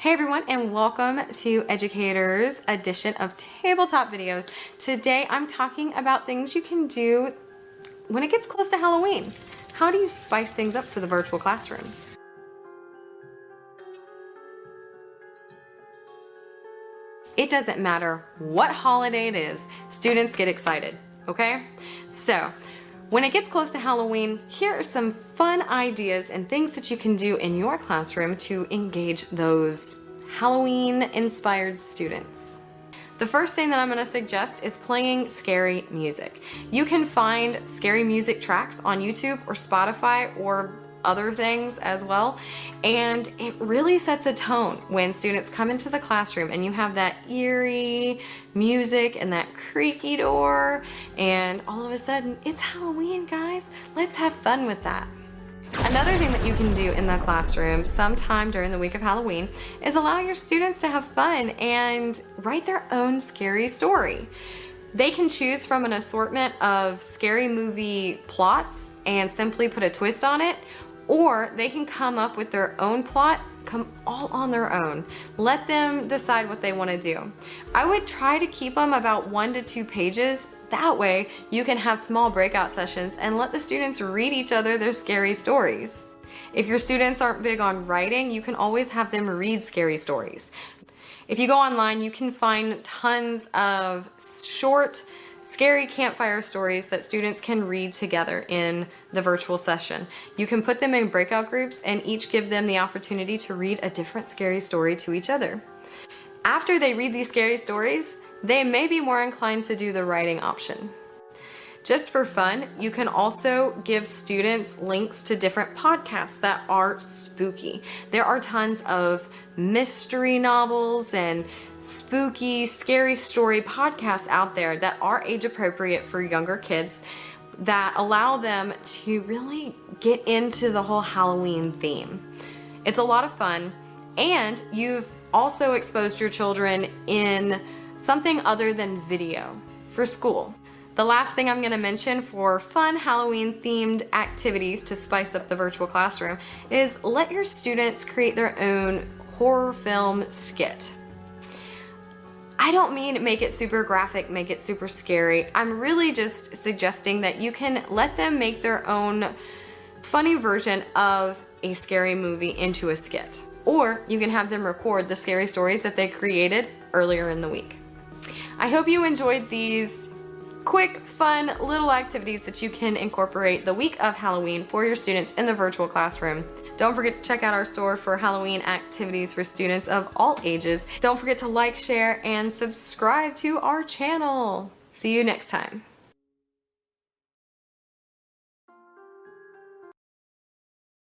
Hey everyone, and welcome to Educator's edition of Tabletop videos. Today I'm talking about things you can do when it gets close to Halloween. How do you spice things up for the virtual classroom? It doesn't matter what holiday it is, students get excited, okay? So, when it gets close to Halloween, here are some fun ideas and things that you can do in your classroom to engage those Halloween-inspired students. The first thing that I'm going to suggest is playing scary music. You can find scary music tracks on YouTube or Spotify or other things as well, and it really sets a tone when students come into the classroom and you have that eerie music and that creaky door, and all of a sudden it's Halloween, guys. Let's have fun with that. Another thing that you can do in the classroom sometime during the week of Halloween is allow your students to have fun and write their own scary story. They can choose from an assortment of scary movie plots and simply put a twist on it, or they can come up with their own plot, come all on their own. Let them decide what they want to do. I would try to keep them about 1 to 2 pages. That way you can have small breakout sessions and let the students read each other their scary stories. If your students aren't big on writing, you can always have them read scary stories. If you go online, you can find tons of short, scary campfire stories that students can read together in the virtual session. You can put them in breakout groups and each give them the opportunity to read a different scary story to each other. After they read these scary stories, they may be more inclined to do the writing option. Just for fun, you can also give students links to different podcasts that are spooky. There are tons of mystery novels and spooky, scary story podcasts out there that are age appropriate for younger kids that allow them to really get into the whole Halloween theme. It's a lot of fun, and you've also exposed your children in something other than video for school. The last thing I'm going to mention for fun Halloween themed activities to spice up the virtual classroom is let your students create their own horror film skit. I don't mean make it super graphic, make it super scary. I'm really just suggesting that you can let them make their own funny version of a scary movie into a skit. Or you can have them record the scary stories that they created earlier in the week. I hope you enjoyed these quick, fun little activities that you can incorporate the week of Halloween for your students in the virtual classroom. Don't forget to check out our store for Halloween activities for students of all ages. Don't forget to like, share, and subscribe to our channel. See you next time.